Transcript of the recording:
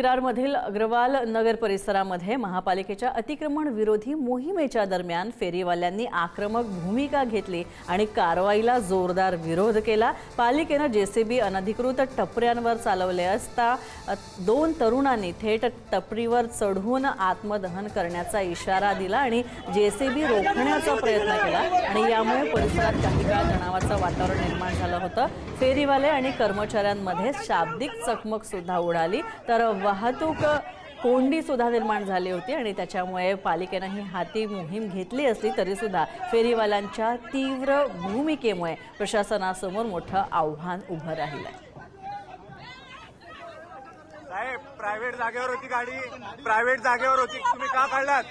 विरारमधील अग्रवाल नगर परिसरामध्ये महापालिकेच्या अतिक्रमण विरोधी मोहिमेच्या दरम्यान फेरीवाल्यांनी आक्रमक भूमिका घेतली आणि कारवाईला जोरदार विरोध केला। पालिकेने जेसीबी अनधिकृत टपऱ्यांवर चालवले असता दोन तरुणांनी थेट टपरीवर चढून आत्मदहन करण्याचा इशारा दिला आणि जेसीबी रोखण्याचा प्रयत्न केला आणि यामुळे परिसरात काही काळ तणावाचं वातावरण निर्माण झालं होतं। फेरीवाले आणि कर्मचाऱ्यांमध्ये शाब्दिक चकमक सुद्धा उडाली तर वाहतूक कोंडी सुद्धा निर्माण झाली होती आणि त्याच्यामुळे पालिकेने ही हाती मोहीम घेतली असली तरी सुद्धा फेरीवाल्यांच्या तीव्र भूमिकेमुळे प्रशासनासमोर मोठं आव्हान उभं राहिलंय। साहेब, प्रायव्हेट जागेवर होती गाडी, प्रायव्हेट जागेवर होती, तुम्ही का काढलात?